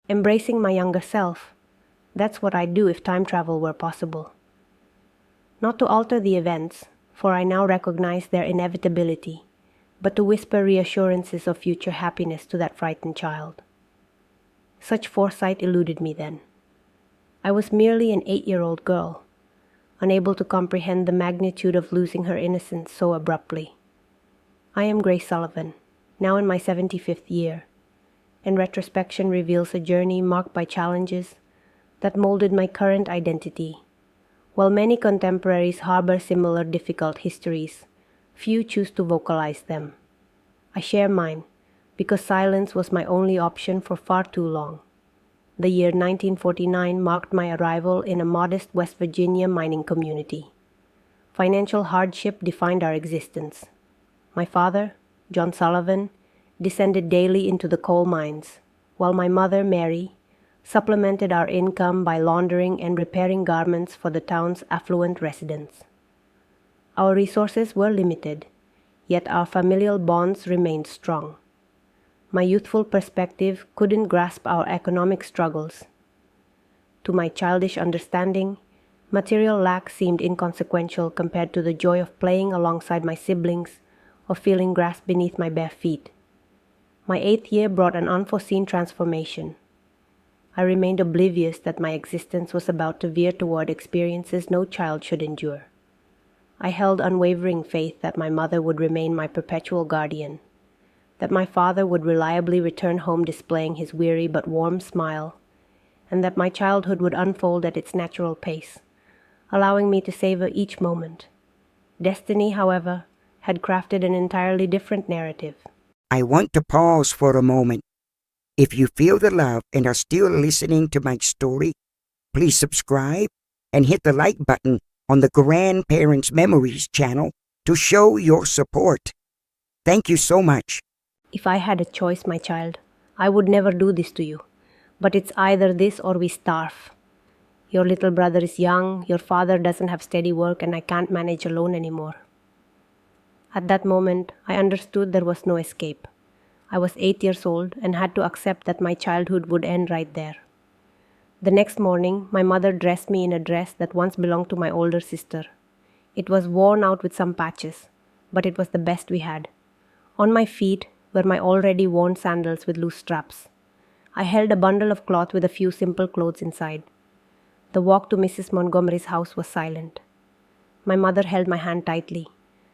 Embracing my younger self. That's what I'd do if time travel were possible. Not to alter the events, for I now recognize their inevitability, but to whisper reassurances of future happiness to that frightened child. Such foresight eluded me then. I was merely an 8-year-old girl, unable to comprehend the magnitude of losing her innocence so abruptly. I am Grace Sullivan, now in my 75th year, and retrospection reveals a journey marked by challenges that molded my current identity. While many contemporaries harbor similar difficult histories, few choose to vocalize them. I share mine because silence was my only option for far too long. The year 1949 marked my arrival in a modest West Virginia mining community. Financial hardship defined our existence. My father, John Sullivan, descended daily into the coal mines, while my mother, Mary, supplemented our income by laundering and repairing garments for the town's affluent residents. Our resources were limited, yet our familial bonds remained strong. My youthful perspective couldn't grasp our economic struggles. To my childish understanding, material lack seemed inconsequential compared to the joy of playing alongside my siblings or feeling grass beneath my bare feet. My 8th year brought an unforeseen transformation. I remained oblivious that my existence was about to veer toward experiences no child should endure. I held unwavering faith that my mother would remain my perpetual guardian, that my father would reliably return home displaying his weary but warm smile, and that my childhood would unfold at its natural pace, allowing me to savor each moment. Destiny, however, had crafted an entirely different narrative. I want to pause for a moment. If you feel the love and are still listening to my story, please subscribe and hit the like button on the Grandparents Memories channel to show your support. Thank you so much. If I had a choice, my child, I would never do this to you. But it's either this or we starve. Your little brother is young, your father doesn't have steady work, and I can't manage alone anymore. At that moment, I understood there was no escape. I was 8 years old and had to accept that my childhood would end right there. The next morning, my mother dressed me in a dress that once belonged to my older sister. It was worn out with some patches, but it was the best we had. On my feet were my already worn sandals with loose straps. I held a bundle of cloth with a few simple clothes inside. The walk to Mrs. Montgomery's house was silent. My mother held my hand tightly,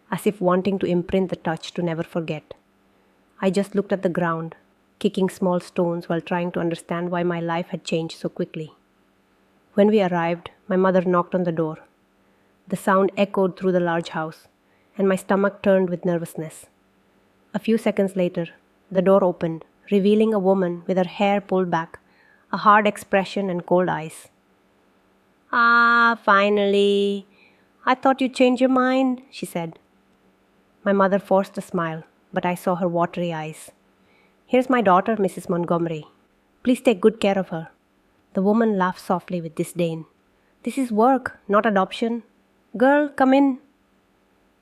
as if wanting to imprint the touch to never forget. I just looked at the ground, kicking small stones while trying to understand why my life had changed so quickly. When we arrived, my mother knocked on the door. The sound echoed through the large house, and my stomach turned with nervousness. A few seconds later, the door opened, revealing a woman with her hair pulled back, a hard expression and cold eyes. "Ah, finally. I thought you'd change your mind," she said. My mother forced a smile, but I saw her watery eyes. "Here's my daughter, Mrs. Montgomery. Please take good care of her." The woman laughed softly with disdain. "This is work, not adoption. Girl, come in."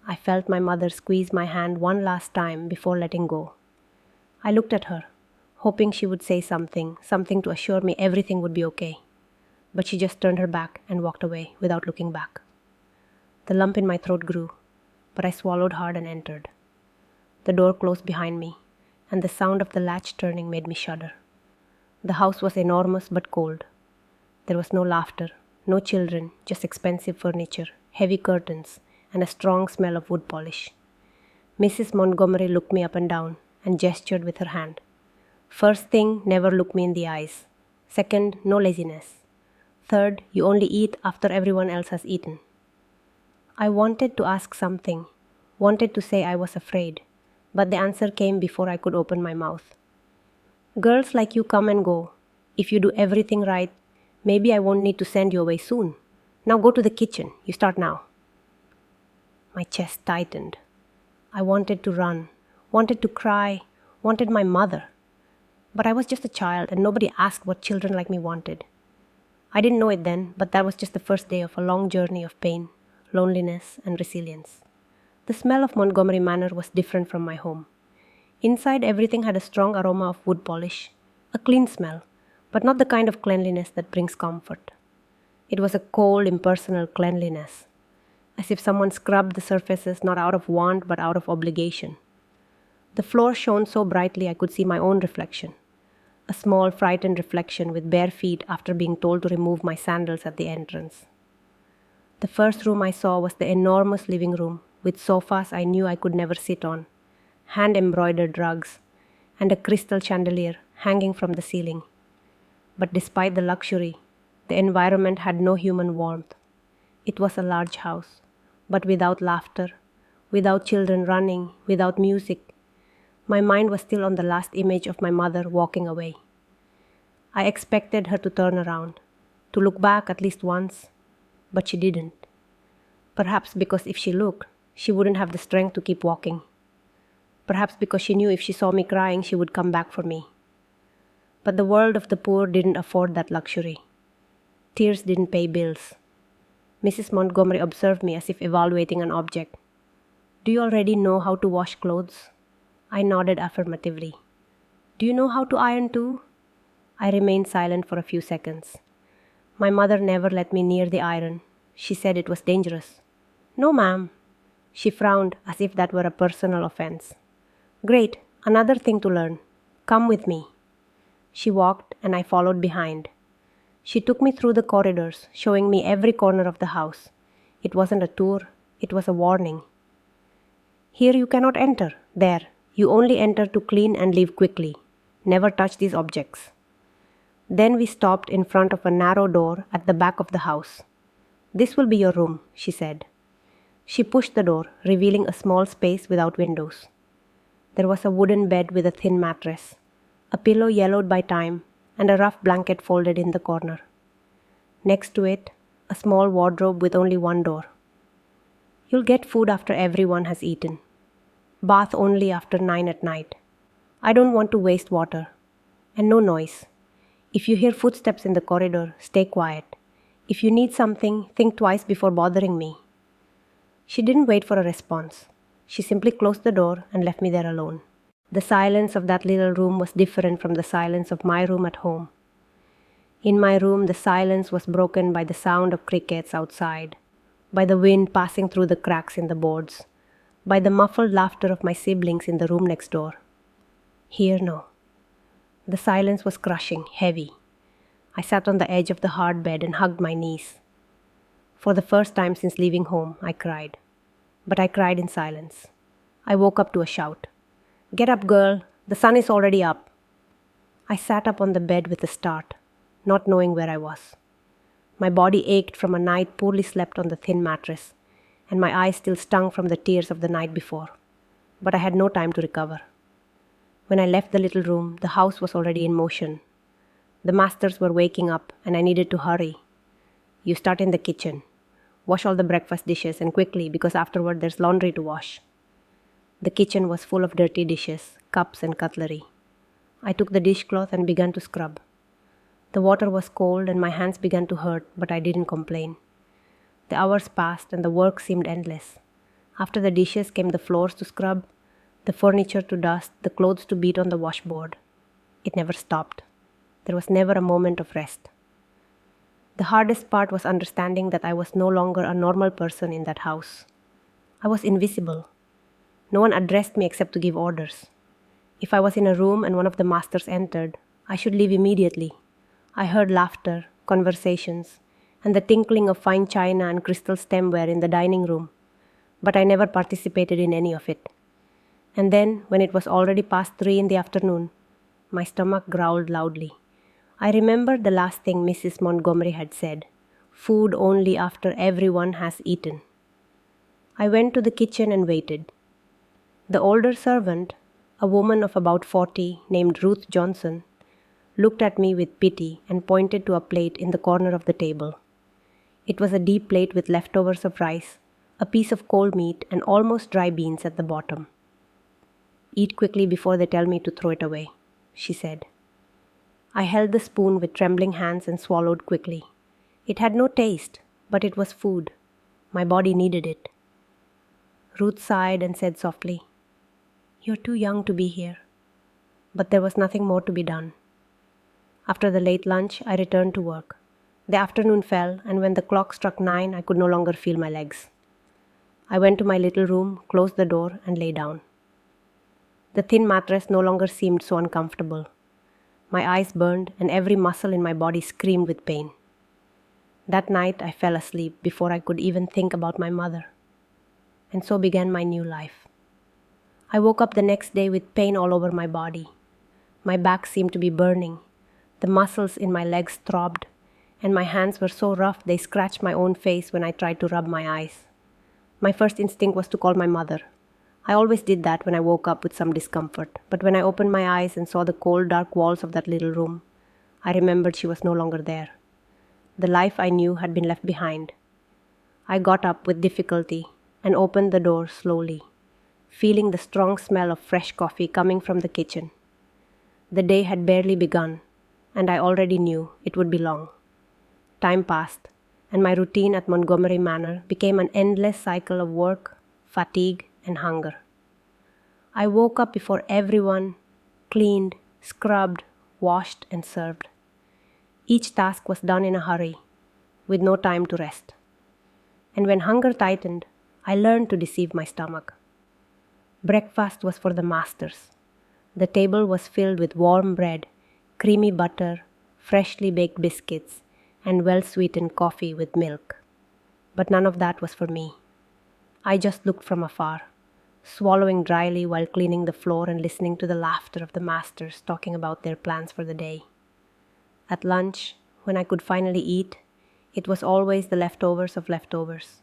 I felt my mother squeeze my hand one last time before letting go. I looked at her, hoping she would say something to assure me everything would be okay. But she just turned her back and walked away without looking back. The lump in my throat grew, but I swallowed hard and entered. The door closed behind me, and the sound of the latch turning made me shudder. The house was enormous but cold. There was no laughter, no children, just expensive furniture, heavy curtains, and a strong smell of wood polish. Mrs. Montgomery looked me up and down and gestured with her hand. First thing, never look me in the eyes. Second, no laziness. Third, you only eat after everyone else has eaten. I wanted to ask something, wanted to say I was afraid, but the answer came before I could open my mouth. Girls like you come and go. If you do everything right, maybe I won't need to send you away soon. Now go to the kitchen. You start now. My chest tightened. I wanted to run, wanted to cry, wanted my mother. But I was just a child and nobody asked what children like me wanted. I didn't know it then, but that was just the first day of a long journey of pain, loneliness, and resilience. The smell of Montgomery Manor was different from my home. Inside, everything had a strong aroma of wood polish, a clean smell, but not the kind of cleanliness that brings comfort. It was a cold, impersonal cleanliness, as if someone scrubbed the surfaces not out of want but out of obligation. The floor shone so brightly I could see my own reflection, a small, frightened reflection with bare feet after being told to remove my sandals at the entrance. The first room I saw was the enormous living room, with sofas I knew I could never sit on, hand-embroidered rugs, and a crystal chandelier hanging from the ceiling. But despite the luxury, the environment had no human warmth. It was a large house, but without laughter, without children running, without music. My mind was still on the last image of my mother walking away. I expected her to turn around, to look back at least once, but she didn't. Perhaps because if she looked, she wouldn't have the strength to keep walking. Perhaps because she knew if she saw me crying, she would come back for me. But the world of the poor didn't afford that luxury. Tears didn't pay bills. Mrs. Montgomery observed me as if evaluating an object. "Do you already know how to wash clothes?" I nodded affirmatively. "Do you know how to iron too?" I remained silent for a few seconds. My mother never let me near the iron. She said it was dangerous. "No, ma'am." She frowned as if that were a personal offense. "Great, another thing to learn. Come with me." She walked and I followed behind. She took me through the corridors, showing me every corner of the house. It wasn't a tour, it was a warning. "Here you cannot enter. There, you only enter to clean and leave quickly. Never touch these objects." Then we stopped in front of a narrow door at the back of the house. "This will be your room," she said. She pushed the door, revealing a small space without windows. There was a wooden bed with a thin mattress, a pillow yellowed by time, and a rough blanket folded in the corner. Next to it, a small wardrobe with only one door. "You'll get food after everyone has eaten. Bath only after 9 at night. I don't want to waste water. And no noise. If you hear footsteps in the corridor, stay quiet. If you need something, think twice before bothering me." She didn't wait for a response. She simply closed the door and left me there alone. The silence of that little room was different from the silence of my room at home. In my room, the silence was broken by the sound of crickets outside, by the wind passing through the cracks in the boards, by the muffled laughter of my siblings in the room next door. Here, no. The silence was crushing, heavy. I sat on the edge of the hard bed and hugged my knees. For the first time since leaving home, I cried. But I cried in silence. I woke up to a shout. "Get up, girl. The sun is already up." I sat up on the bed with a start, not knowing where I was. My body ached from a night poorly slept on the thin mattress, and my eyes still stung from the tears of the night before. But I had no time to recover. When I left the little room, the house was already in motion. The masters were waking up, and I needed to hurry. "You start in the kitchen. Wash all the breakfast dishes, and quickly, because afterward there's laundry to wash." The kitchen was full of dirty dishes, cups, and cutlery. I took the dishcloth and began to scrub. The water was cold and my hands began to hurt, but I didn't complain. The hours passed and the work seemed endless. After the dishes came the floors to scrub, the furniture to dust, the clothes to beat on the washboard. It never stopped. There was never a moment of rest. The hardest part was understanding that I was no longer a normal person in that house. I was invisible. No one addressed me except to give orders. If I was in a room and one of the masters entered, I should leave immediately. I heard laughter, conversations, and the tinkling of fine china and crystal stemware in the dining room, but I never participated in any of it. And then, when it was already past 3 in the afternoon, my stomach growled loudly. I remembered the last thing Mrs. Montgomery had said, "Food only after everyone has eaten." I went to the kitchen and waited. The older servant, a woman of about 40 named Ruth Johnson, looked at me with pity and pointed to a plate in the corner of the table. It was a deep plate with leftovers of rice, a piece of cold meat, and almost dry beans at the bottom. "Eat quickly before they tell me to throw it away," she said. I held the spoon with trembling hands and swallowed quickly. It had no taste, but it was food. My body needed it. Ruth sighed and said softly, "You're too young to be here." But there was nothing more to be done. After the late lunch, I returned to work. The afternoon fell, and when the clock struck 9, I could no longer feel my legs. I went to my little room, closed the door, and lay down. The thin mattress no longer seemed so uncomfortable. My eyes burned, and every muscle in my body screamed with pain. That night, I fell asleep before I could even think about my mother. And so began my new life. I woke up the next day with pain all over my body. My back seemed to be burning. The muscles in my legs throbbed, and my hands were so rough they scratched my own face when I tried to rub my eyes. My first instinct was to call my mother. I always did that when I woke up with some discomfort, but when I opened my eyes and saw the cold, dark walls of that little room, I remembered she was no longer there. The life I knew had been left behind. I got up with difficulty and opened the door slowly, feeling the strong smell of fresh coffee coming from the kitchen. The day had barely begun, and I already knew it would be long. Time passed, and my routine at Montgomery Manor became an endless cycle of work, fatigue, and hunger. I woke up before everyone, cleaned, scrubbed, washed, and served. Each task was done in a hurry, with no time to rest. And when hunger tightened, I learned to deceive my stomach. Breakfast was for the masters. The table was filled with warm bread, creamy butter, freshly baked biscuits, and well-sweetened coffee with milk. But none of that was for me. I just looked from afar, swallowing dryly while cleaning the floor and listening to the laughter of the masters talking about their plans for the day. At lunch, when I could finally eat, it was always the leftovers of leftovers,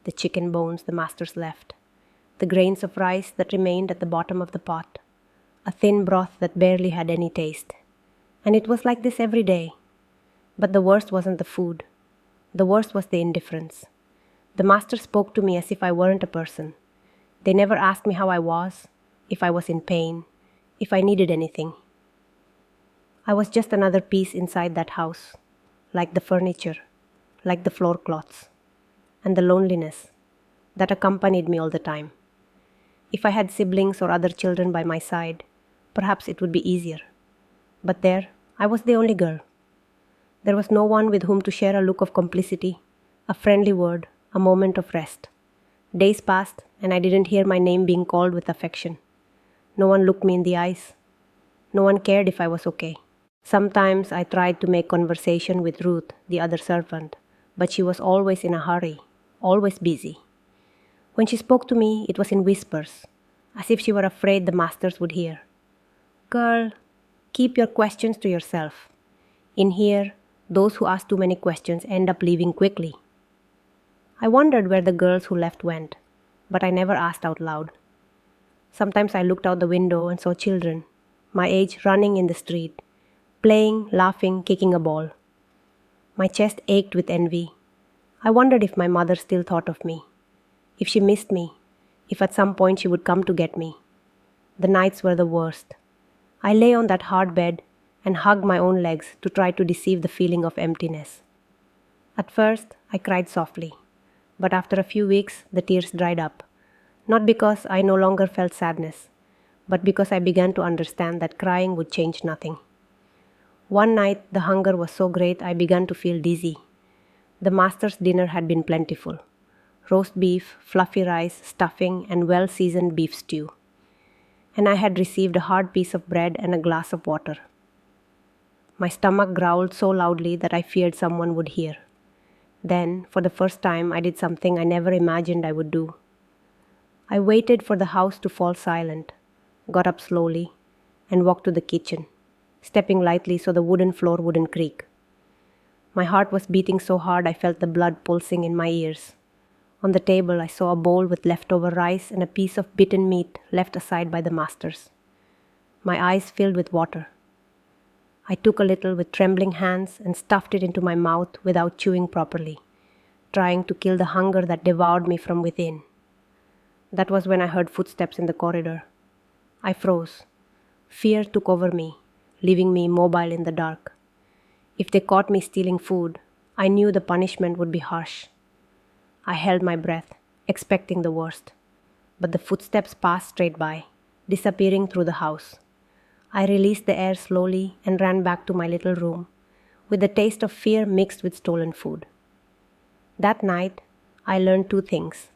the chicken bones the masters left, the grains of rice that remained at the bottom of the pot, a thin broth that barely had any taste. And it was like this every day. But the worst wasn't the food. The worst was the indifference. The master spoke to me as if I weren't a person. They never asked me how I was, if I was in pain, if I needed anything. I was just another piece inside that house, like the furniture, like the floor cloths, and the loneliness that accompanied me all the time. If I had siblings or other children by my side, perhaps it would be easier. But there, I was the only girl. There was no one with whom to share a look of complicity, a friendly word, a moment of rest. Days passed, and I didn't hear my name being called with affection. No one looked me in the eyes. No one cared if I was okay. Sometimes I tried to make conversation with Ruth, the other servant, but she was always in a hurry, always busy. When she spoke to me, it was in whispers, as if she were afraid the masters would hear. "Girl, keep your questions to yourself. In here, those who ask too many questions end up leaving quickly." I wondered where the girls who left went, but I never asked out loud. Sometimes I looked out the window and saw children, my age, running in the street, playing, laughing, kicking a ball. My chest ached with envy. I wondered if my mother still thought of me, if she missed me, if at some point she would come to get me. The nights were the worst. I lay on that hard bed and hugged my own legs to try to deceive the feeling of emptiness. At first, I cried softly, but after a few weeks, the tears dried up, not because I no longer felt sadness, but because I began to understand that crying would change nothing. One night, the hunger was so great I began to feel dizzy. The master's dinner had been plentiful: roast beef, fluffy rice, stuffing, and well-seasoned beef stew. And I had received a hard piece of bread and a glass of water. My stomach growled so loudly that I feared someone would hear. Then, for the first time, I did something I never imagined I would do. I waited for the house to fall silent, got up slowly, and walked to the kitchen, stepping lightly so the wooden floor wouldn't creak. My heart was beating so hard I felt the blood pulsing in my ears. On the table, I saw a bowl with leftover rice and a piece of bitten meat left aside by the masters. My eyes filled with water. I took a little with trembling hands and stuffed it into my mouth without chewing properly, trying to kill the hunger that devoured me from within. That was when I heard footsteps in the corridor. I froze. Fear took over me, leaving me immobile in the dark. If they caught me stealing food, I knew the punishment would be harsh. I held my breath, expecting the worst. But the footsteps passed straight by, disappearing through the house. I released the air slowly and ran back to my little room, with the taste of fear mixed with stolen food. That night, I learned two things.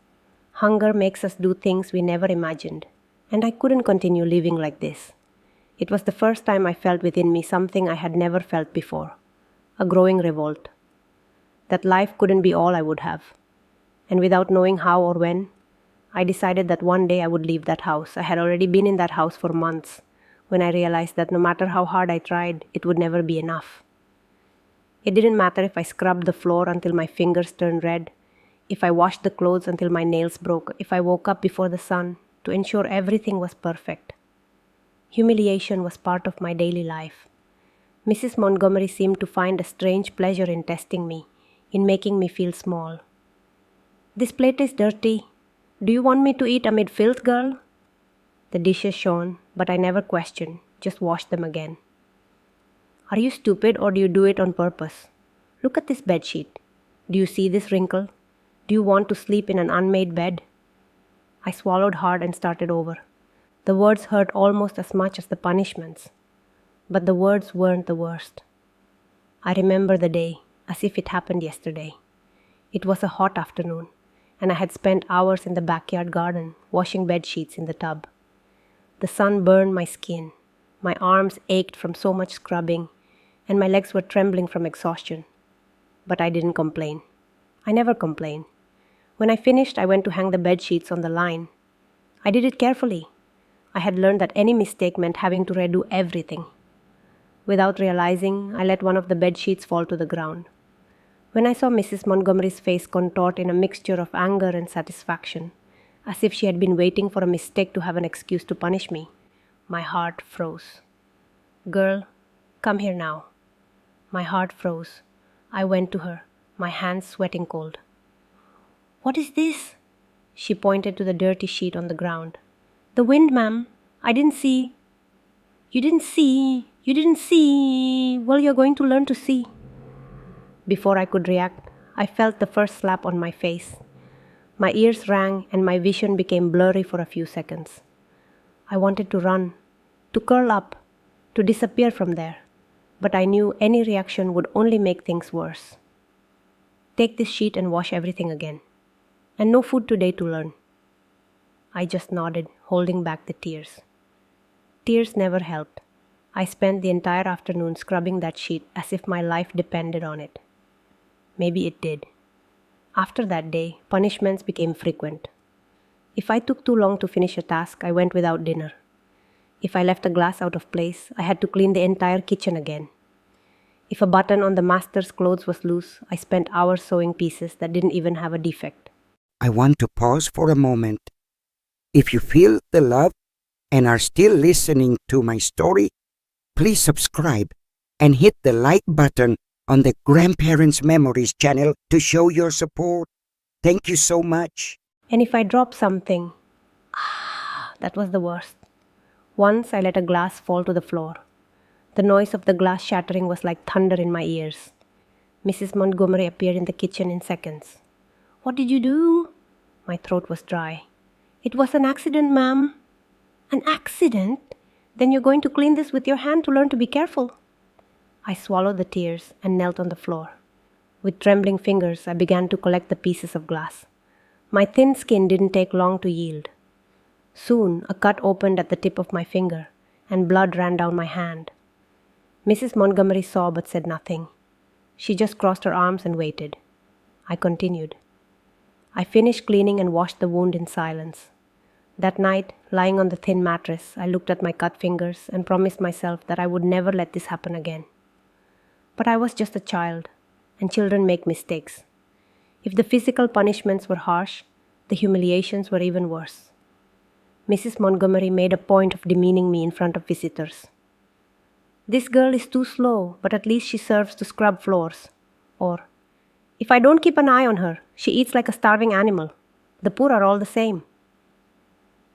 Hunger makes us do things we never imagined, and I couldn't continue living like this. It was the first time I felt within me something I had never felt before, a growing revolt. That life couldn't be all I would have. And without knowing how or when, I decided that one day I would leave that house. I had already been in that house for months when I realized that no matter how hard I tried, it would never be enough. It didn't matter if I scrubbed the floor until my fingers turned red, if I washed the clothes until my nails broke, if I woke up before the sun to ensure everything was perfect. Humiliation was part of my daily life. Mrs. Montgomery seemed to find a strange pleasure in testing me, in making me feel small. "This plate is dirty. Do you want me to eat amid filth, girl?" The dishes shone, but I never questioned, just washed them again. "Are you stupid or do you do it on purpose? Look at this bedsheet. Do you see this wrinkle? Do you want to sleep in an unmade bed?" I swallowed hard and started over. The words hurt almost as much as the punishments. But the words weren't the worst. I remember the day, as if it happened yesterday. It was a hot afternoon, and I had spent hours in the backyard garden, washing bed sheets in the tub. The sun burned my skin. My arms ached from so much scrubbing, and my legs were trembling from exhaustion. But I didn't complain. I never complain. When I finished, I went to hang the bed sheets on the line. I did it carefully. I had learned that any mistake meant having to redo everything. Without realizing, I let one of the bed sheets fall to the ground. When I saw Mrs. Montgomery's face contort in a mixture of anger and satisfaction, as if she had been waiting for a mistake to have an excuse to punish me, my heart froze. "Girl, come here now." My heart froze. I went to her, my hands sweating cold. "What is this?" She pointed to the dirty sheet on the ground. "The wind, ma'am. I didn't see." "You didn't see? You didn't see? Well, you're going to learn to see." Before I could react, I felt the first slap on my face. My ears rang and my vision became blurry for a few seconds. I wanted to run, to curl up, to disappear from there, but I knew any reaction would only make things worse. "Take this sheet and wash everything again. And no food today to learn." I just nodded, holding back the tears. Tears never helped. I spent the entire afternoon scrubbing that sheet as if my life depended on it. Maybe it did. After that day, punishments became frequent. If I took too long to finish a task, I went without dinner. If I left a glass out of place, I had to clean the entire kitchen again. If a button on the master's clothes was loose, I spent hours sewing pieces that didn't even have a defect. I want to pause for a moment. If you feel the love and are still listening to my story, please subscribe and hit the like button on the Grandparents Memories channel to show your support. Thank you so much. And if I dropped something, that was the worst. Once I let a glass fall to the floor. The noise of the glass shattering was like thunder in my ears. Mrs. Montgomery appeared in the kitchen in seconds. "What did you do?" My throat was dry. "It was an accident, ma'am." "An accident? Then you're going to clean this with your hand to learn to be careful." I swallowed the tears and knelt on the floor. With trembling fingers, I began to collect the pieces of glass. My thin skin didn't take long to yield. Soon, a cut opened at the tip of my finger, and blood ran down my hand. Mrs. Montgomery saw but said nothing. She just crossed her arms and waited. I continued. I finished cleaning and washed the wound in silence. That night, lying on the thin mattress, I looked at my cut fingers and promised myself that I would never let this happen again. But I was just a child, and children make mistakes. If the physical punishments were harsh, the humiliations were even worse. Mrs. Montgomery made a point of demeaning me in front of visitors. "This girl is too slow, but at least she serves to scrub floors." Or, "If I don't keep an eye on her, she eats like a starving animal. The poor are all the same."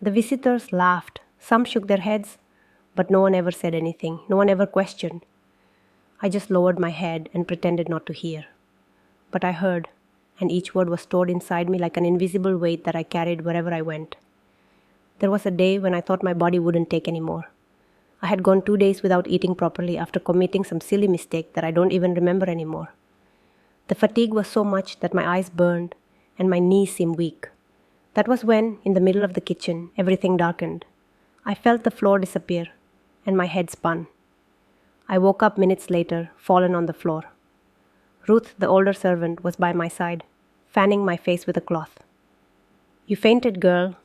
The visitors laughed. Some shook their heads, but no one ever said anything. No one ever questioned. I just lowered my head and pretended not to hear. But I heard, and each word was stored inside me like an invisible weight that I carried wherever I went. There was a day when I thought my body wouldn't take any more. I had gone 2 days without eating properly after committing some silly mistake that I don't even remember anymore. The fatigue was so much that my eyes burned and my knees seemed weak. That was when, in the middle of the kitchen, everything darkened. I felt the floor disappear, and my head spun. I woke up minutes later, fallen on the floor. Ruth, the older servant, was by my side, fanning my face with a cloth. "You fainted, girl."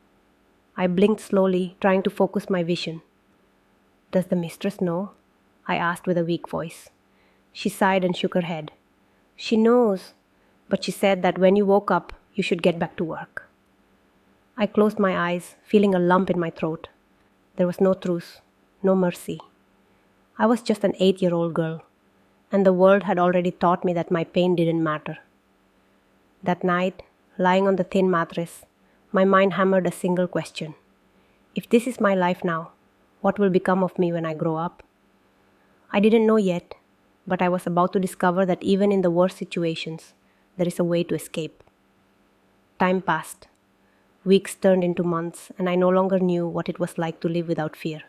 I blinked slowly, trying to focus my vision. "Does the mistress know?" I asked with a weak voice. She sighed and shook her head. "She knows, but she said that when you woke up, you should get back to work." I closed my eyes, feeling a lump in my throat. There was no truce, no mercy. I was just an 8-year-old girl, and the world had already taught me that my pain didn't matter. That night, lying on the thin mattress, my mind hammered a single question. If this is my life now, what will become of me when I grow up? I didn't know yet, but I was about to discover that even in the worst situations, there is a way to escape. Time passed. Weeks turned into months, and I no longer knew what it was like to live without fear.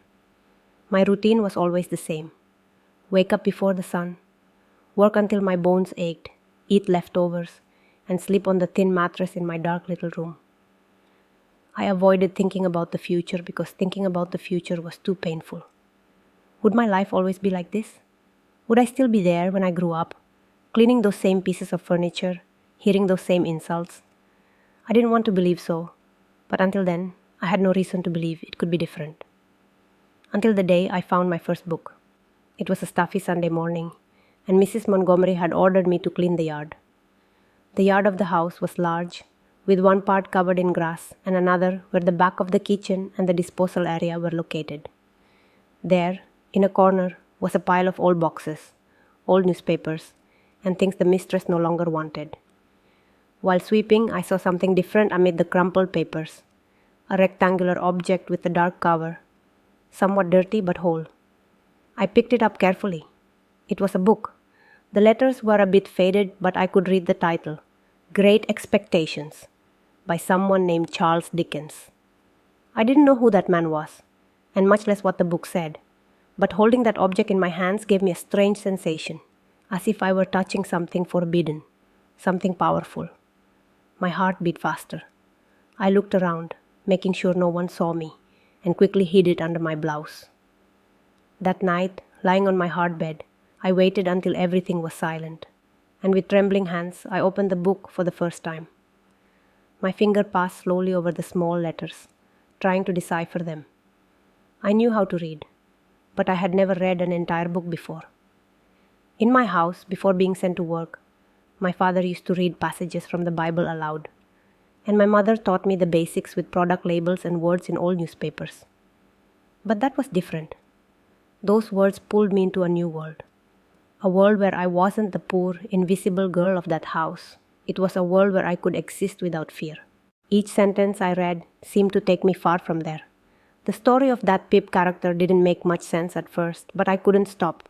My routine was always the same. Wake up before the sun, work until my bones ached, eat leftovers, and sleep on the thin mattress in my dark little room. I avoided thinking about the future because thinking about the future was too painful. Would my life always be like this? Would I still be there when I grew up, cleaning those same pieces of furniture, hearing those same insults? I didn't want to believe so, but until then, I had no reason to believe it could be different. Until the day I found my first book. It was a stuffy Sunday morning, and Mrs. Montgomery had ordered me to clean the yard. The yard of the house was large, with one part covered in grass and another where the back of the kitchen and the disposal area were located. There, in a corner, was a pile of old boxes, old newspapers, and things the mistress no longer wanted. While sweeping, I saw something different amid the crumpled papers. A rectangular object with a dark cover, somewhat dirty but whole. I picked it up carefully. It was a book. The letters were a bit faded, but I could read the title, Great Expectations, by someone named Charles Dickens. I didn't know who that man was, and much less what the book said, but holding that object in my hands gave me a strange sensation, as if I were touching something forbidden, something powerful. My heart beat faster. I looked around, making sure no one saw me, and quickly hid it under my blouse. That night, lying on my hard bed, I waited until everything was silent, and with trembling hands, I opened the book for the first time. My finger passed slowly over the small letters, trying to decipher them. I knew how to read, but I had never read an entire book before. In my house, before being sent to work, my father used to read passages from the Bible aloud, and my mother taught me the basics with product labels and words in old newspapers. But that was different. Those words pulled me into a new world. A world where I wasn't the poor, invisible girl of that house. It was a world where I could exist without fear. Each sentence I read seemed to take me far from there. The story of that Pip character didn't make much sense at first, but I couldn't stop.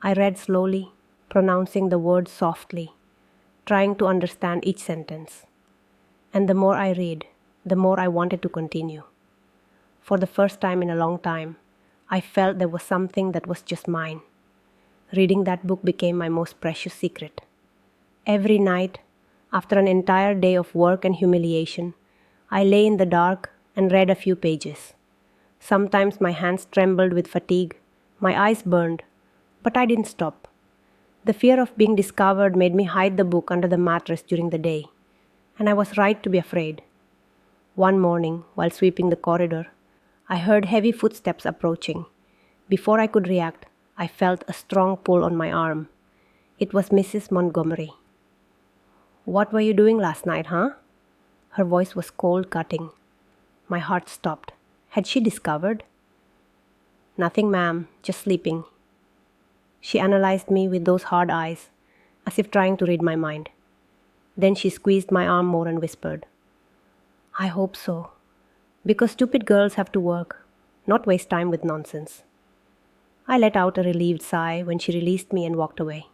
I read slowly, pronouncing the words softly, trying to understand each sentence. And the more I read, the more I wanted to continue. For the first time in a long time, I felt there was something that was just mine. Reading that book became my most precious secret. Every night, after an entire day of work and humiliation, I lay in the dark and read a few pages. Sometimes my hands trembled with fatigue, my eyes burned, but I didn't stop. The fear of being discovered made me hide the book under the mattress during the day, and I was right to be afraid. One morning, while sweeping the corridor, I heard heavy footsteps approaching. Before I could react, I felt a strong pull on my arm. It was Mrs. Montgomery. "What were you doing last night, huh?" Her voice was cold, cutting. My heart stopped. Had she discovered? "Nothing, ma'am, just sleeping." She analyzed me with those hard eyes, as if trying to read my mind. Then she squeezed my arm more and whispered, "I hope so, because stupid girls have to work, not waste time with nonsense." I let out a relieved sigh when she released me and walked away.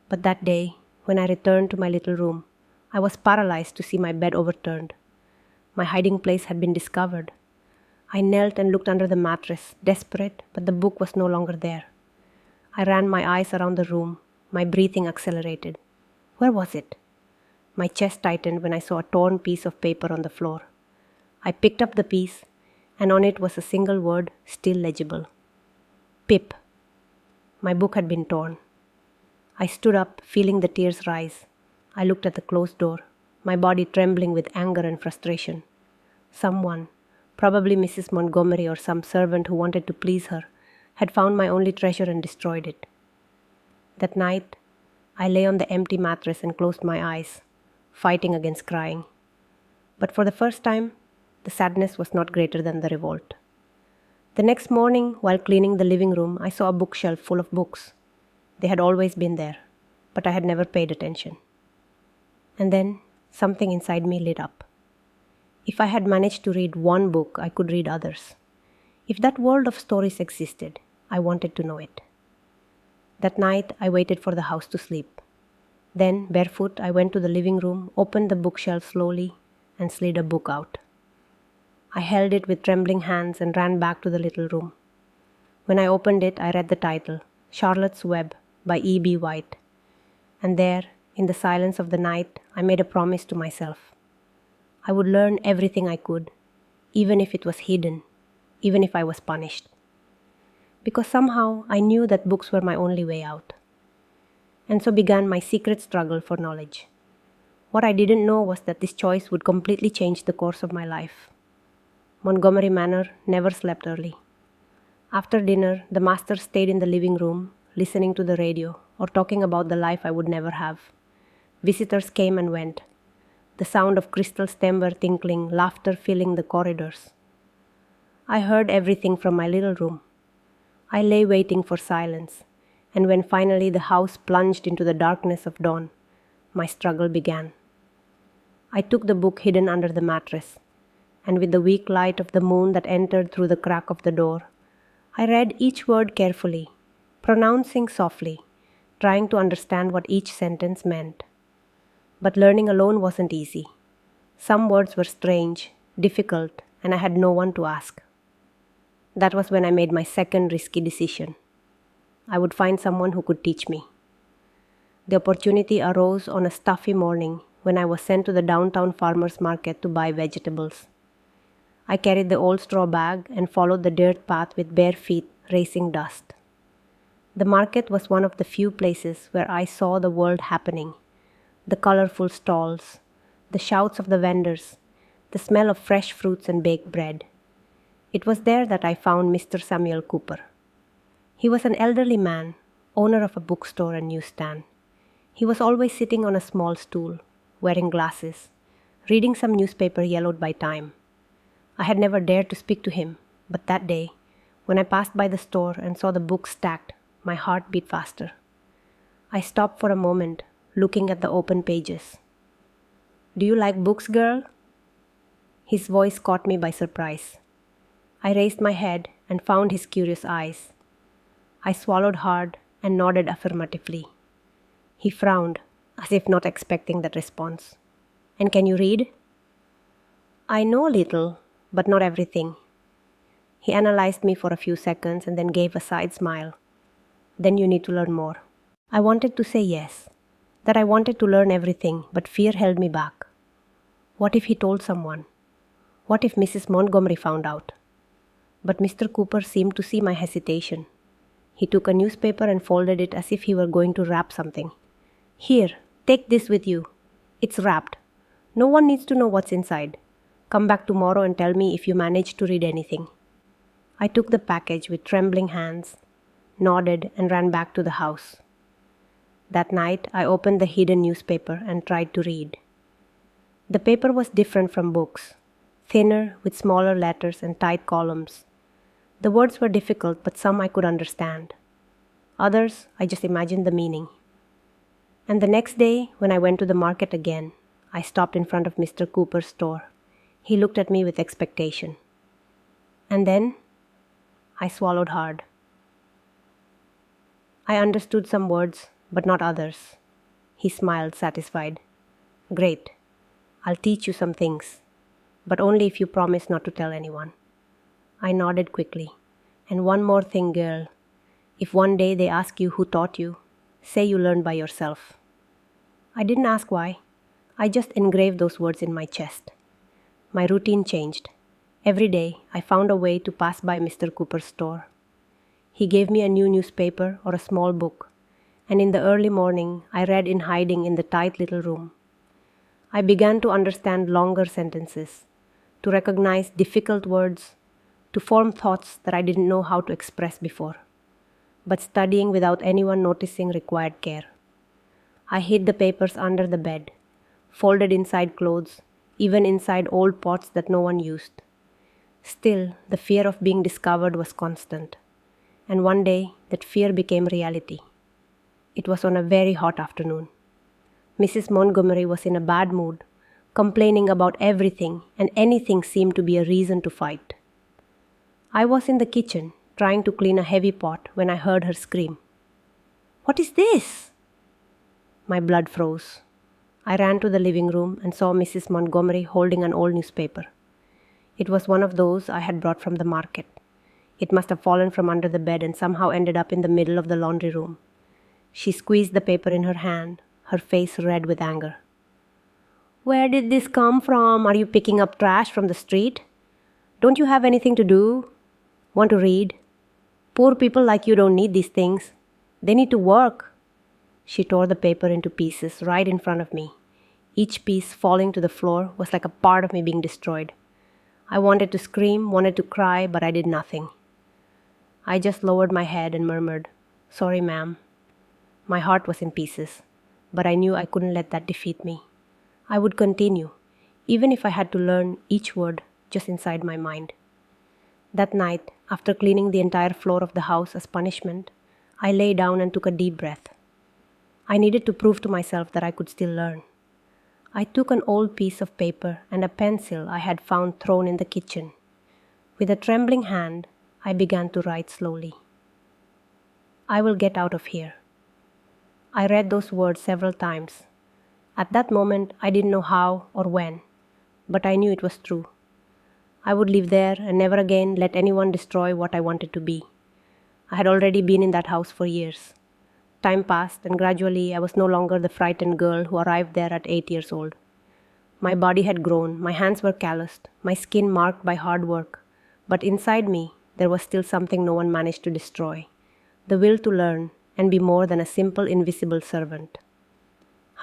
But that day, when I returned to my little room, I was paralyzed to see my bed overturned. My hiding place had been discovered. I knelt and looked under the mattress, desperate, but the book was no longer there. I ran my eyes around the room. My breathing accelerated. Where was it? My chest tightened when I saw a torn piece of paper on the floor. I picked up the piece, and on it was a single word, still legible. Pip. My book had been torn. I stood up, feeling the tears rise. I looked at the closed door, my body trembling with anger and frustration. Someone, probably Mrs. Montgomery or some servant who wanted to please her, had found my only treasure and destroyed it. That night, I lay on the empty mattress and closed my eyes, fighting against crying. But for the first time, the sadness was not greater than the revolt. The next morning, while cleaning the living room, I saw a bookshelf full of books. They had always been there, but I had never paid attention. And then, something inside me lit up. If I had managed to read one book, I could read others. If that world of stories existed, I wanted to know it. That night, I waited for the house to sleep. Then, barefoot, I went to the living room, opened the bookshelf slowly, and slid a book out. I held it with trembling hands and ran back to the little room. When I opened it, I read the title, Charlotte's Web by E.B. White. And there, in the silence of the night, I made a promise to myself. I would learn everything I could, even if it was hidden, even if I was punished. Because somehow I knew that books were my only way out. And so began my secret struggle for knowledge. What I didn't know was that this choice would completely change the course of my life. Montgomery Manor never slept early. After dinner, the master stayed in the living room, listening to the radio or talking about the life I would never have. Visitors came and went. The sound of crystal timbre tinkling, laughter filling the corridors. I heard everything from my little room. I lay waiting for silence, and when finally the house plunged into the darkness of dawn, my struggle began. I took the book hidden under the mattress, and with the weak light of the moon that entered through the crack of the door, I read each word carefully, pronouncing softly, trying to understand what each sentence meant. But learning alone wasn't easy. Some words were strange, difficult, and I had no one to ask. That was when I made my second risky decision. I would find someone who could teach me. The opportunity arose on a stuffy morning when I was sent to the downtown farmer's market to buy vegetables. I carried the old straw bag and followed the dirt path with bare feet, racing dust. The market was one of the few places where I saw the world happening. The colorful stalls, the shouts of the vendors, the smell of fresh fruits and baked bread. It was there that I found Mr. Samuel Cooper. He was an elderly man, owner of a bookstore and newsstand. He was always sitting on a small stool, wearing glasses, reading some newspaper yellowed by time. I had never dared to speak to him, but that day, when I passed by the store and saw the books stacked, my heart beat faster. I stopped for a moment, looking at the open pages. "Do you like books, girl?" His voice caught me by surprise. I raised my head and found his curious eyes. I swallowed hard and nodded affirmatively. He frowned, as if not expecting that response. "And can you read?" "I know a little, but not everything." He analyzed me for a few seconds and then gave a side smile. "Then you need to learn more." I wanted to say yes, that I wanted to learn everything, but fear held me back. What if he told someone? What if Mrs. Montgomery found out? But Mr. Cooper seemed to see my hesitation. He took a newspaper and folded it as if he were going to wrap something. "Here, take this with you. It's wrapped. No one needs to know what's inside. Come back tomorrow and tell me if you manage to read anything." I took the package with trembling hands, nodded, and ran back to the house. That night, I opened the hidden newspaper and tried to read. The paper was different from books, thinner with smaller letters and tight columns. The words were difficult, but some I could understand. Others, I just imagined the meaning. And the next day, when I went to the market again, I stopped in front of Mr. Cooper's store. He looked at me with expectation. And then, I swallowed hard. I understood some words, but not others. He smiled, satisfied. "Great. I'll teach you some things, but only if you promise not to tell anyone." I nodded quickly. And one more thing, girl. If one day they ask you who taught you, say you learned by yourself. I didn't ask why. I just engraved those words in my chest. My routine changed. Every day, I found a way to pass by Mr. Cooper's store. He gave me a new newspaper or a small book, and in the early morning, I read in hiding in the tight little room. I began to understand longer sentences, to recognize difficult words, to form thoughts that I didn't know how to express before. But studying without anyone noticing required care. I hid the papers under the bed, folded inside clothes, even inside old pots that no one used. Still, the fear of being discovered was constant, and one day that fear became reality. It was on a very hot afternoon. Mrs. Montgomery was in a bad mood, complaining about everything, and anything seemed to be a reason to fight. I was in the kitchen, trying to clean a heavy pot when I heard her scream. "What is this?" My blood froze. I ran to the living room and saw Mrs. Montgomery holding an old newspaper. It was one of those I had brought from the market. It must have fallen from under the bed and somehow ended up in the middle of the laundry room. She squeezed the paper in her hand, her face red with anger. "Where did this come from? Are you picking up trash from the street? Don't you have anything to do? Want to read? Poor people like you don't need these things. They need to work." She tore the paper into pieces right in front of me. Each piece falling to the floor was like a part of me being destroyed. I wanted to scream, wanted to cry, but I did nothing. I just lowered my head and murmured, "Sorry, ma'am." My heart was in pieces, but I knew I couldn't let that defeat me. I would continue, even if I had to learn each word just inside my mind. That night, after cleaning the entire floor of the house as punishment, I lay down and took a deep breath. I needed to prove to myself that I could still learn. I took an old piece of paper and a pencil I had found thrown in the kitchen. With a trembling hand, I began to write slowly. "I will get out of here." I read those words several times. At that moment, I didn't know how or when, but I knew it was true. I would live there and never again let anyone destroy what I wanted to be. I had already been in that house for years. Time passed, and gradually I was no longer the frightened girl who arrived there at 8 years old. My body had grown, my hands were calloused, my skin marked by hard work, but inside me there was still something no one managed to destroy, the will to learn and be more than a simple invisible servant.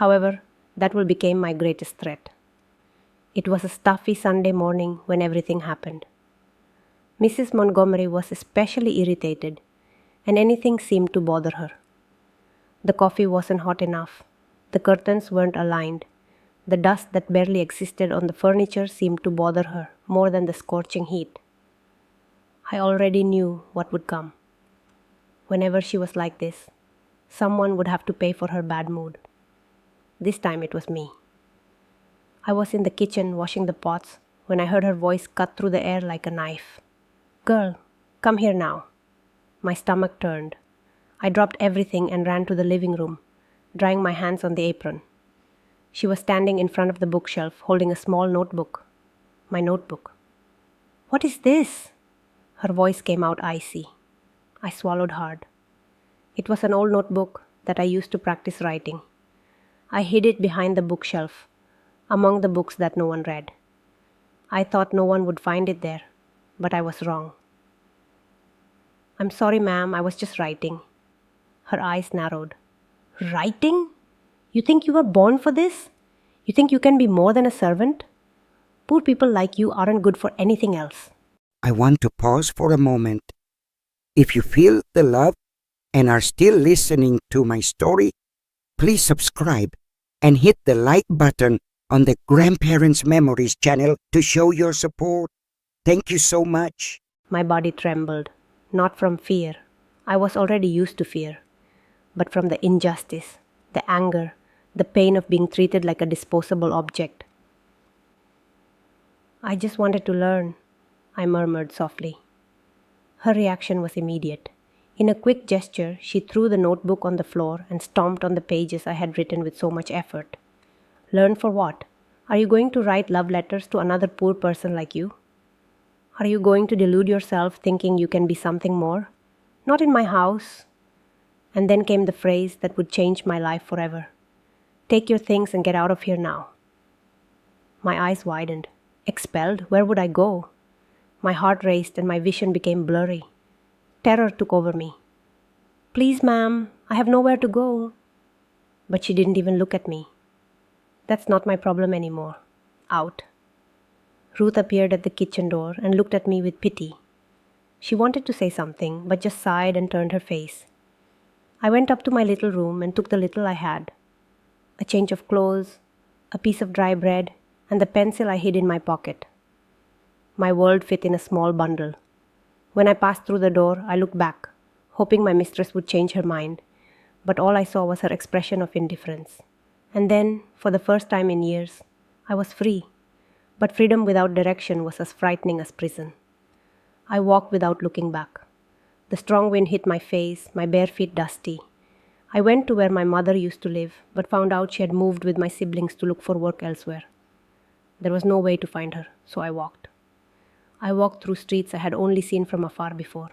However, that will become my greatest threat. It was a stuffy Sunday morning when everything happened. Mrs. Montgomery was especially irritated, and anything seemed to bother her. The coffee wasn't hot enough. The curtains weren't aligned. The dust that barely existed on the furniture seemed to bother her more than the scorching heat. I already knew what would come. Whenever she was like this, someone would have to pay for her bad mood. This time it was me. I was in the kitchen washing the pots when I heard her voice cut through the air like a knife. "Girl, come here now." My stomach turned. I dropped everything and ran to the living room, drying my hands on the apron. She was standing in front of the bookshelf, holding a small notebook. My notebook. "What is this?" Her voice came out icy. I swallowed hard. It was an old notebook that I used to practice writing. I hid it behind the bookshelf, among the books that no one read. I thought no one would find it there, but I was wrong. "I'm sorry, ma'am, I was just writing." Her eyes narrowed. "Writing? You think you were born for this? You think you can be more than a servant? Poor people like you aren't good for anything else." I want to pause for a moment. If you feel the love and are still listening to my story, please subscribe and hit the like button on the Grandparents Memories channel to show your support. Thank you so much. My body trembled, not from fear. I was already used to fear, but from the injustice, the anger, the pain of being treated like a disposable object. "I just wanted to learn," I murmured softly. Her reaction was immediate. In a quick gesture, she threw the notebook on the floor and stomped on the pages I had written with so much effort. "Learn for what? Are you going to write love letters to another poor person like you?" Are you going to delude yourself thinking you can be something more? Not in my house. And then came the phrase that would change my life forever. Take your things and get out of here now. My eyes widened. Expelled? Where would I go? My heart raced and my vision became blurry. Terror took over me. Please, ma'am, I have nowhere to go. But she didn't even look at me. That's not my problem anymore. Out. Ruth appeared at the kitchen door and looked at me with pity. She wanted to say something, but just sighed and turned her face. I went up to my little room and took the little I had. A change of clothes, a piece of dry bread, and the pencil I hid in my pocket. My world fit in a small bundle. When I passed through the door, I looked back, hoping my mistress would change her mind, but all I saw was her expression of indifference. And then, for the first time in years, I was free. But freedom without direction was as frightening as prison. I walked without looking back. The strong wind hit my face, my bare feet dusty. I went to where my mother used to live, but found out she had moved with my siblings to look for work elsewhere. There was no way to find her, so I walked. I walked through streets I had only seen from afar before,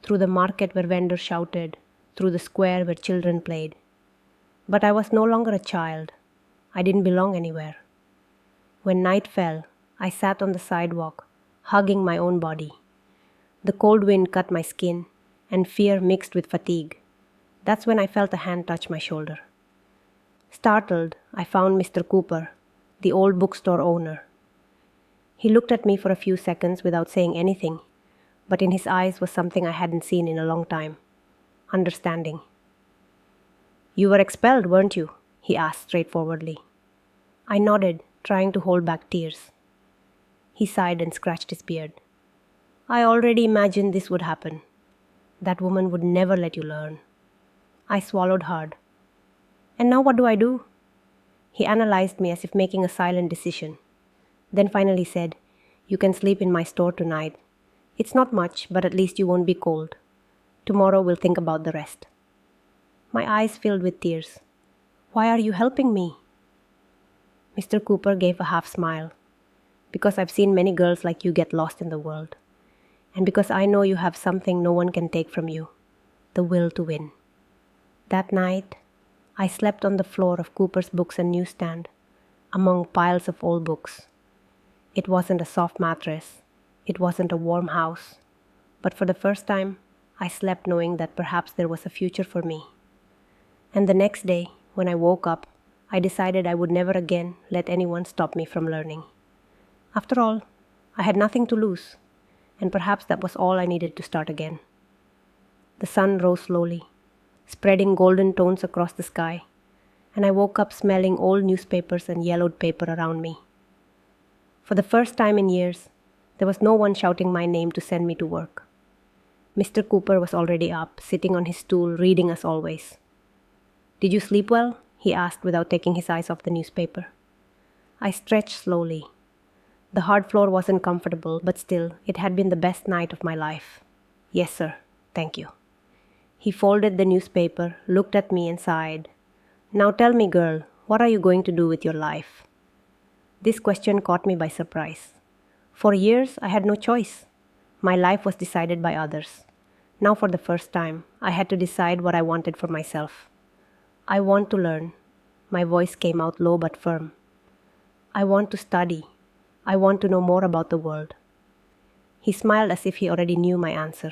through the market where vendors shouted, through the square where children played. But I was no longer a child. I didn't belong anywhere. When night fell, I sat on the sidewalk, hugging my own body. The cold wind cut my skin, and fear mixed with fatigue. That's when I felt a hand touch my shoulder. Startled, I found Mr. Cooper, the old bookstore owner. He looked at me for a few seconds without saying anything, but in his eyes was something I hadn't seen in a long time. Understanding. "You were expelled, weren't you?" he asked straightforwardly. I nodded, trying to hold back tears. He sighed and scratched his beard. "I already imagined this would happen. That woman would never let you learn." I swallowed hard. "And now what do I do?" He analyzed me as if making a silent decision. Then finally said, "You can sleep in my store tonight. It's not much, but at least you won't be cold. Tomorrow we'll think about the rest." My eyes filled with tears. "Why are you helping me?" Mr. Cooper gave a half smile. "Because I've seen many girls like you get lost in the world. And because I know you have something no one can take from you, the will to win." That night, I slept on the floor of Cooper's books and newsstand, among piles of old books. It wasn't a soft mattress. It wasn't a warm house. But for the first time, I slept knowing that perhaps there was a future for me. And the next day, when I woke up, I decided I would never again let anyone stop me from learning. After all, I had nothing to lose, and perhaps that was all I needed to start again. The sun rose slowly, spreading golden tones across the sky, and I woke up smelling old newspapers and yellowed paper around me. For the first time in years, there was no one shouting my name to send me to work. Mr. Cooper was already up, sitting on his stool, reading as always. "Did you sleep well?" he asked without taking his eyes off the newspaper. I stretched slowly. The hard floor wasn't comfortable, but still, it had been the best night of my life. "Yes, sir. Thank you." He folded the newspaper, looked at me and sighed. "Now tell me, girl, what are you going to do with your life?" This question caught me by surprise. For years, I had no choice. My life was decided by others. Now, for the first time, I had to decide what I wanted for myself. "I want to learn." My voice came out low but firm. "I want to study. I want to know more about the world." He smiled as if he already knew my answer.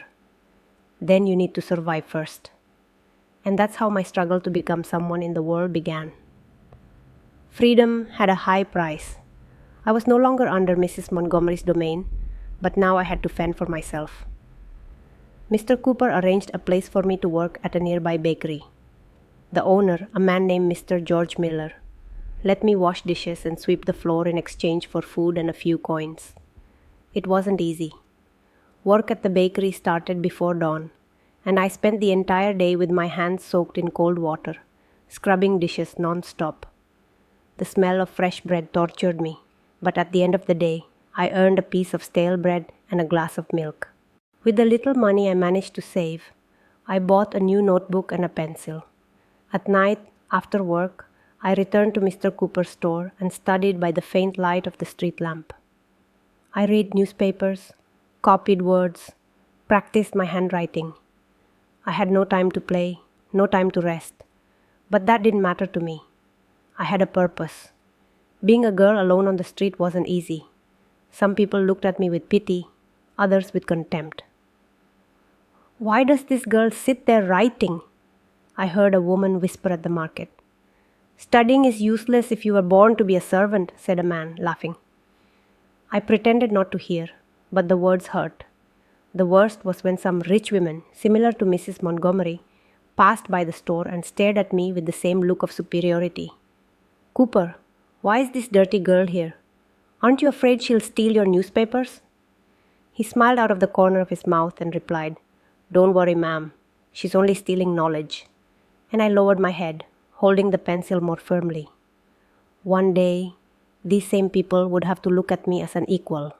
"Then you need to survive first." And that's how my struggle to become someone in the world began. Freedom had a high price. I was no longer under Mrs. Montgomery's domain, but now I had to fend for myself. Mr. Cooper arranged a place for me to work at a nearby bakery. The owner, a man named Mr. George Miller, let me wash dishes and sweep the floor in exchange for food and a few coins. It wasn't easy. Work at the bakery started before dawn, and I spent the entire day with my hands soaked in cold water, scrubbing dishes non-stop. The smell of fresh bread tortured me, but at the end of the day, I earned a piece of stale bread and a glass of milk. With the little money I managed to save, I bought a new notebook and a pencil. At night, after work, I returned to Mr. Cooper's store and studied by the faint light of the street lamp. I read newspapers, copied words, practiced my handwriting. I had no time to play, no time to rest. But that didn't matter to me. I had a purpose. Being a girl alone on the street wasn't easy. Some people looked at me with pity, others with contempt. "Why does this girl sit there writing?" I heard a woman whisper at the market. "Studying is useless if you were born to be a servant," said a man, laughing. I pretended not to hear, but the words hurt. The worst was when some rich women, similar to Mrs. Montgomery, passed by the store and stared at me with the same look of superiority. "Cooper, why is this dirty girl here? Aren't you afraid she'll steal your newspapers?" He smiled out of the corner of his mouth and replied, "Don't worry, ma'am. She's only stealing knowledge." And I lowered my head, holding the pencil more firmly. One day, these same people would have to look at me as an equal.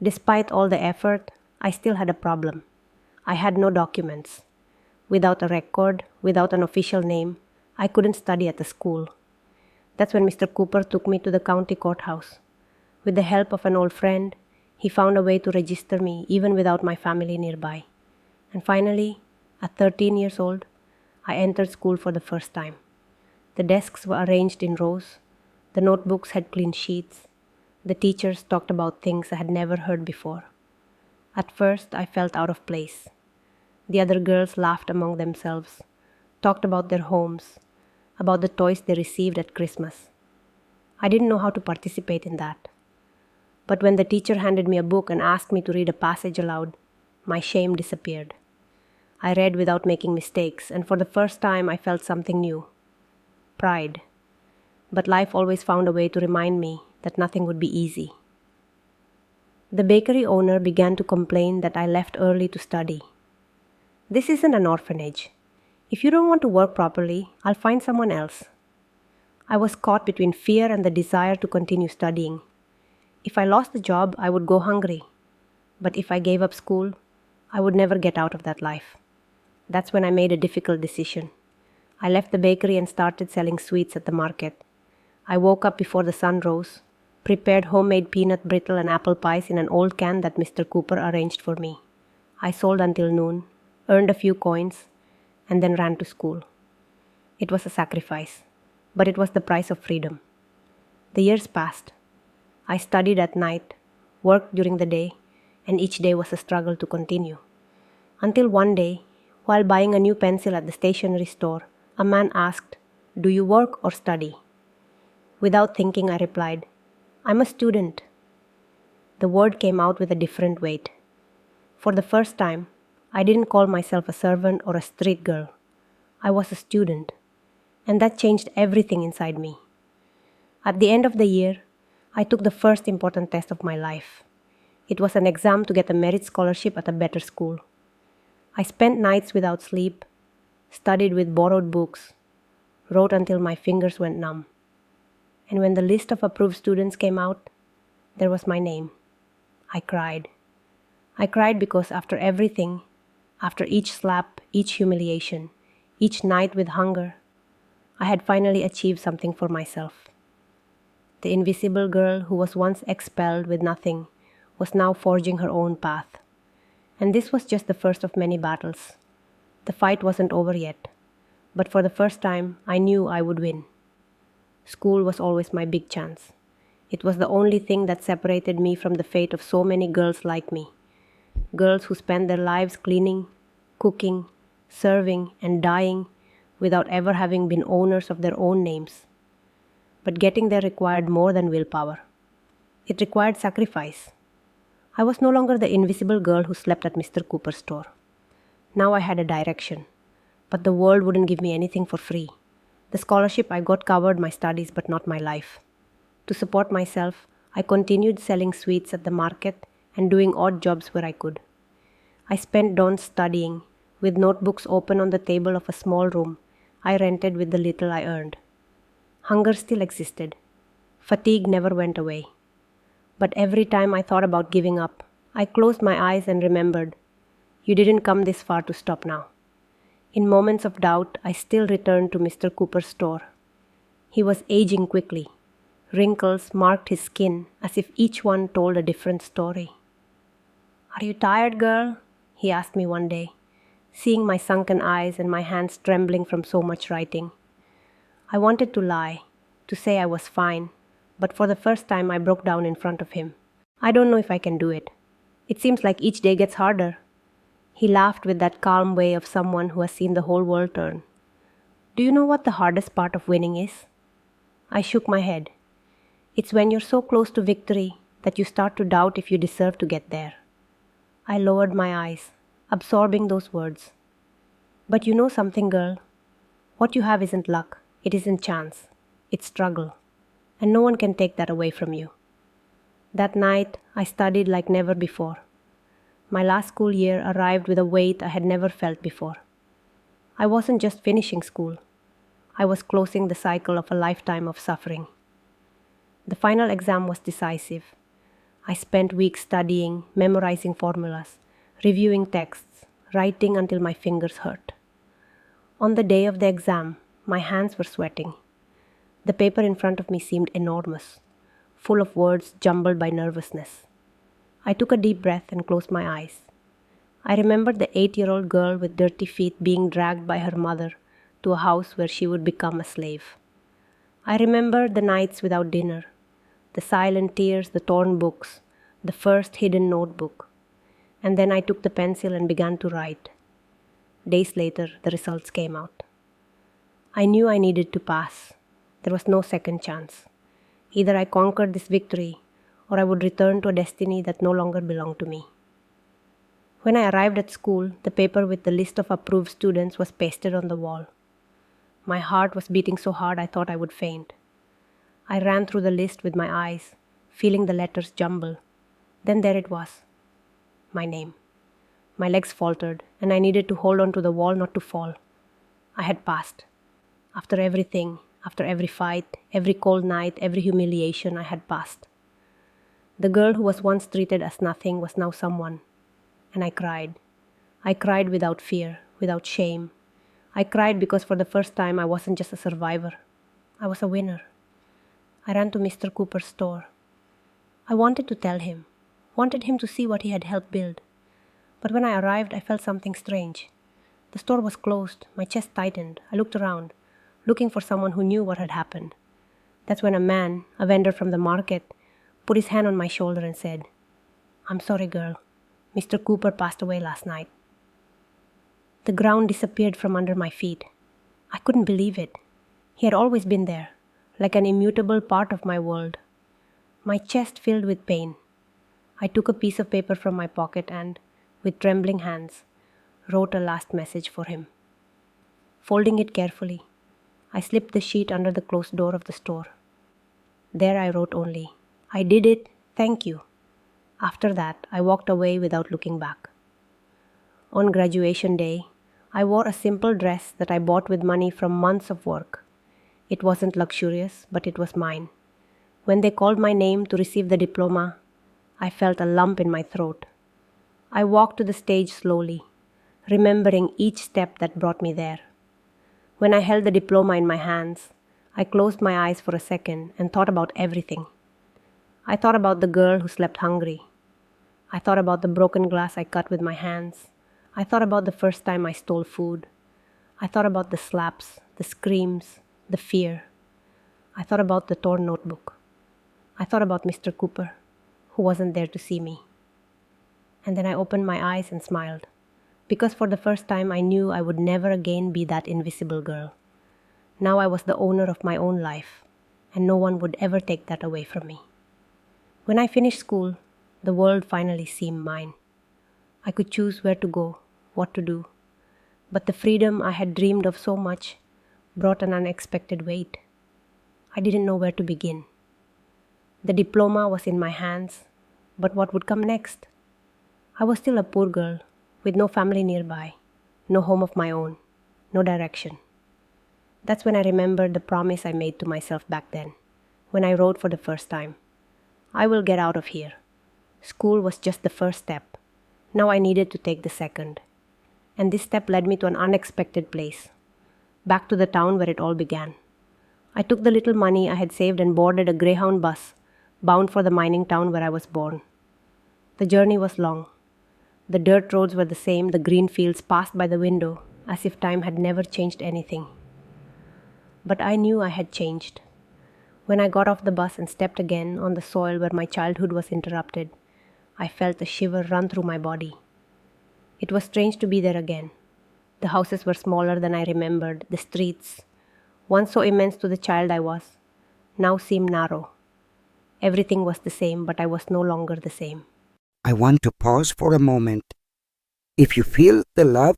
Despite all the effort, I still had a problem. I had no documents. Without a record, without an official name, I couldn't study at the school. That's when Mr. Cooper took me to the county courthouse. With the help of an old friend, he found a way to register me even without my family nearby. And finally, at 13 years old, I entered school for the first time. The desks were arranged in rows. The notebooks had clean sheets. The teachers talked about things I had never heard before. At first, I felt out of place. The other girls laughed among themselves, talked about their homes, about the toys they received at Christmas. I didn't know how to participate in that. But when the teacher handed me a book and asked me to read a passage aloud, my shame disappeared. I read without making mistakes, and for the first time I felt something new. Pride. But life always found a way to remind me that nothing would be easy. The bakery owner began to complain that I left early to study. "This isn't an orphanage. If you don't want to work properly, I'll find someone else." I was caught between fear and the desire to continue studying. If I lost the job, I would go hungry. But if I gave up school, I would never get out of that life. That's when I made a difficult decision. I left the bakery and started selling sweets at the market. I woke up before the sun rose, prepared homemade peanut brittle and apple pies in an old can that Mr. Cooper arranged for me. I sold until noon, earned a few coins, and then ran to school. It was a sacrifice, but it was the price of freedom. The years passed. I studied at night, worked during the day, and each day was a struggle to continue. Until one day, while buying a new pencil at the stationery store, a man asked, "Do you work or study?" Without thinking, I replied, "I'm a student." The word came out with a different weight. For the first time, I didn't call myself a servant or a street girl. I was a student, and that changed everything inside me. At the end of the year, I took the first important test of my life. It was an exam to get a merit scholarship at a better school. I spent nights without sleep, studied with borrowed books, wrote until my fingers went numb. And when the list of approved students came out, there was my name. I cried. I cried because after everything, after each slap, each humiliation, each night with hunger, I had finally achieved something for myself. The invisible girl who was once expelled with nothing was now forging her own path. And this was just the first of many battles. The fight wasn't over yet, but for the first time, I knew I would win. School was always my big chance. It was the only thing that separated me from the fate of so many girls like me. Girls who spent their lives cleaning, cooking, serving, and dying without ever having been owners of their own names. But getting there required more than willpower. It required sacrifice. I was no longer the invisible girl who slept at Mr. Cooper's store. Now I had a direction, but the world wouldn't give me anything for free. The scholarship I got covered my studies but not my life. To support myself, I continued selling sweets at the market and doing odd jobs where I could. I spent dawn studying, with notebooks open on the table of a small room I rented with the little I earned. Hunger still existed. Fatigue never went away. But every time I thought about giving up, I closed my eyes and remembered, "You didn't come this far to stop now." In moments of doubt, I still returned to Mr. Cooper's store. He was aging quickly. Wrinkles marked his skin as if each one told a different story. "Are you tired, girl?" he asked me one day, seeing my sunken eyes and my hands trembling from so much writing. I wanted to lie, to say I was fine, but for the first time I broke down in front of him. "I don't know if I can do it. It seems like each day gets harder." He laughed with that calm way of someone who has seen the whole world turn. "Do you know what the hardest part of winning is?" I shook my head. "It's when you're so close to victory that you start to doubt if you deserve to get there." I lowered my eyes, absorbing those words. "But you know something, girl? What you have isn't luck. It isn't chance. It's struggle. And no one can take that away from you." That night, I studied like never before. My last school year arrived with a weight I had never felt before. I wasn't just finishing school. I was closing the cycle of a lifetime of suffering. The final exam was decisive. I spent weeks studying, memorizing formulas, reviewing texts, writing until my fingers hurt. On the day of the exam, my hands were sweating. The paper in front of me seemed enormous, full of words jumbled by nervousness. I took a deep breath and closed my eyes. I remembered the 8-year-old girl with dirty feet being dragged by her mother to a house where she would become a slave. I remembered the nights without dinner, the silent tears, the torn books, the first hidden notebook. And then I took the pencil and began to write. Days later, the results came out. I knew I needed to pass. There was no second chance. Either I conquered this victory, or I would return to a destiny that no longer belonged to me. When I arrived at school, the paper with the list of approved students was pasted on the wall. My heart was beating so hard I thought I would faint. I ran through the list with my eyes, feeling the letters jumble. Then there it was. My name. My legs faltered, and I needed to hold on to the wall not to fall. I had passed. After everything, after every fight, every cold night, every humiliation, I had passed. The girl who was once treated as nothing was now someone. And I cried. I cried without fear, without shame. I cried because for the first time I wasn't just a survivor. I was a winner. I ran to Mr. Cooper's store. I wanted to tell him, wanted him to see what he had helped build. But when I arrived, I felt something strange. The store was closed. My chest tightened. I looked around, looking for someone who knew what had happened. That's when a man, a vendor from the market, put his hand on my shoulder and said, "I'm sorry, girl. Mr. Cooper passed away last night." The ground disappeared from under my feet. I couldn't believe it. He had always been there, like an immutable part of my world. My chest filled with pain. I took a piece of paper from my pocket and, with trembling hands, wrote a last message for him. Folding it carefully, I slipped the sheet under the closed door of the store. There I wrote only, "I did it, thank you." After that, I walked away without looking back. On graduation day, I wore a simple dress that I bought with money from months of work. It wasn't luxurious, but it was mine. When they called my name to receive the diploma, I felt a lump in my throat. I walked to the stage slowly, remembering each step that brought me there. When I held the diploma in my hands, I closed my eyes for a second and thought about everything. I thought about the girl who slept hungry. I thought about the broken glass I cut with my hands. I thought about the first time I stole food. I thought about the slaps, the screams, the fear. I thought about the torn notebook. I thought about Mr. Cooper, who wasn't there to see me. And then I opened my eyes and smiled, because for the first time I knew I would never again be that invisible girl. Now I was the owner of my own life, and no one would ever take that away from me. When I finished school, the world finally seemed mine. I could choose where to go, what to do, but the freedom I had dreamed of so much brought an unexpected weight. I didn't know where to begin. The diploma was in my hands, but what would come next? I was still a poor girl, with no family nearby, no home of my own, no direction. That's when I remembered the promise I made to myself back then, when I wrote for the first time. I will get out of here. School was just the first step. Now I needed to take the second. And this step led me to an unexpected place, back to the town where it all began. I took the little money I had saved and boarded a Greyhound bus, bound for the mining town where I was born. The journey was long. The dirt roads were the same, the green fields passed by the window, as if time had never changed anything. But I knew I had changed. When I got off the bus and stepped again on the soil where my childhood was interrupted, I felt a shiver run through my body. It was strange to be there again. The houses were smaller than I remembered. The streets, once so immense to the child I was, now seemed narrow. Everything was the same, but I was no longer the same. I want to pause for a moment. If you feel the love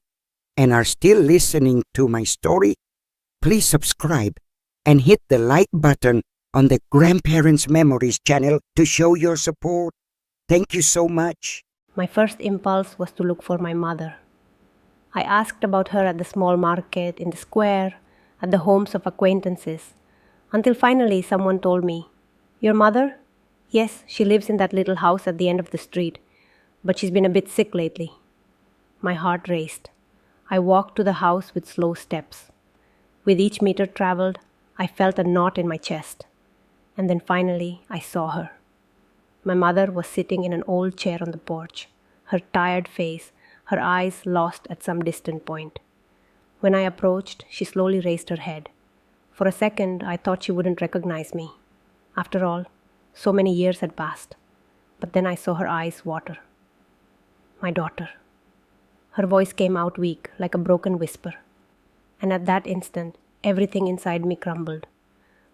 and are still listening to my story, please subscribe and hit the like button on the Grandparents Memories channel to show your support. Thank you so much. My first impulse was to look for my mother. I asked about her at the small market, in the square, at the homes of acquaintances, until finally someone told me, "Your mother? Yes, she lives in that little house at the end of the street, but she's been a bit sick lately." My heart raced. I walked to the house with slow steps. With each meter traveled, I felt a knot in my chest. And then finally, I saw her. My mother was sitting in an old chair on the porch, her tired face, her eyes lost at some distant point. When I approached, she slowly raised her head. For a second, I thought she wouldn't recognize me. After all, so many years had passed. But then I saw her eyes water. My daughter. Her voice came out weak, like a broken whisper. And at that instant, everything inside me crumbled.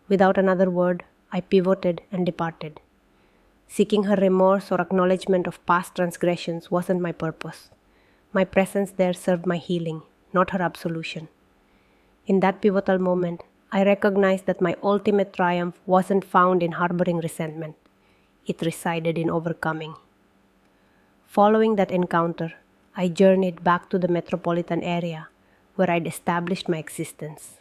Without another word, I pivoted and departed. Seeking her remorse or acknowledgement of past transgressions wasn't my purpose. My presence there served my healing, not her absolution. In that pivotal moment, I recognized that my ultimate triumph wasn't found in harboring resentment. It resided in overcoming. Following that encounter, I journeyed back to the metropolitan area where I'd established my existence.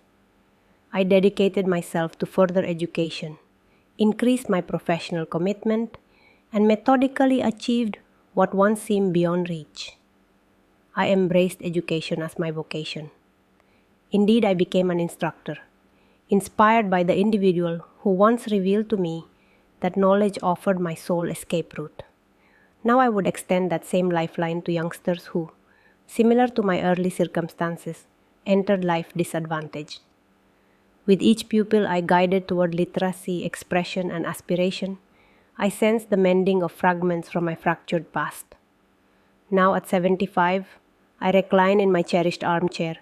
I dedicated myself to further education, increased my professional commitment, and methodically achieved what once seemed beyond reach. I embraced education as my vocation. Indeed, I became an instructor, inspired by the individual who once revealed to me that knowledge offered my sole escape route. Now I would extend that same lifeline to youngsters who, similar to my early circumstances, entered life disadvantaged. With each pupil I guided toward literacy, expression, and aspiration, I sensed the mending of fragments from my fractured past. Now at 75, I recline in my cherished armchair,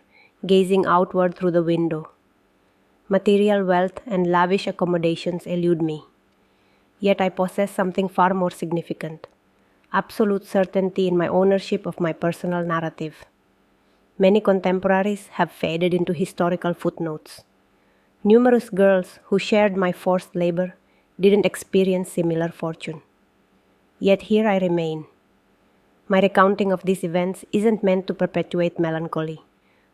gazing outward through the window. Material wealth and lavish accommodations elude me. Yet I possess something far more significant: absolute certainty in my ownership of my personal narrative. Many contemporaries have faded into historical footnotes. Numerous girls who shared my forced labor didn't experience similar fortune. Yet here I remain. My recounting of these events isn't meant to perpetuate melancholy,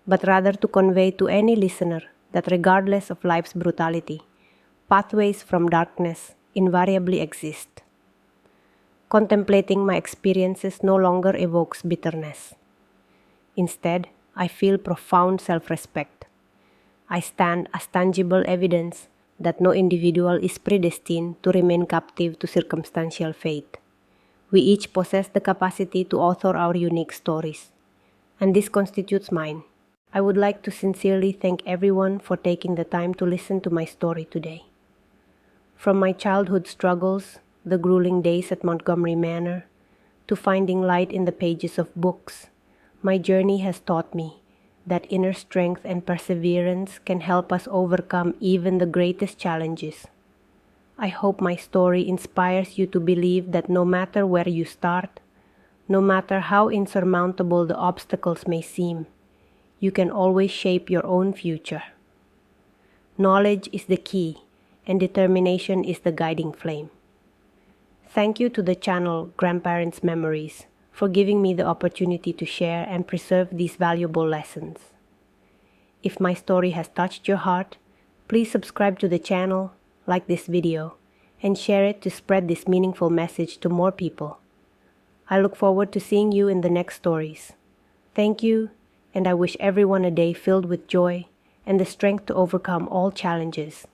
but rather to convey to any listener that regardless of life's brutality, pathways from darkness invariably exist. Contemplating my experiences no longer evokes bitterness. Instead, I feel profound self-respect. I stand as tangible evidence that no individual is predestined to remain captive to circumstantial fate. We each possess the capacity to author our unique stories, and this constitutes mine. I would like to sincerely thank everyone for taking the time to listen to my story today. From my childhood struggles, the grueling days at Montgomery Manor, to finding light in the pages of books, my journey has taught me that inner strength and perseverance can help us overcome even the greatest challenges. I hope my story inspires you to believe that no matter where you start, no matter how insurmountable the obstacles may seem, you can always shape your own future. Knowledge is the key, and determination is the guiding flame. Thank you to the channel Grandparents Memories for giving me the opportunity to share and preserve these valuable lessons. If my story has touched your heart, please subscribe to the channel, like this video, and share it to spread this meaningful message to more people. I look forward to seeing you in the next stories. Thank you, and I wish everyone a day filled with joy and the strength to overcome all challenges.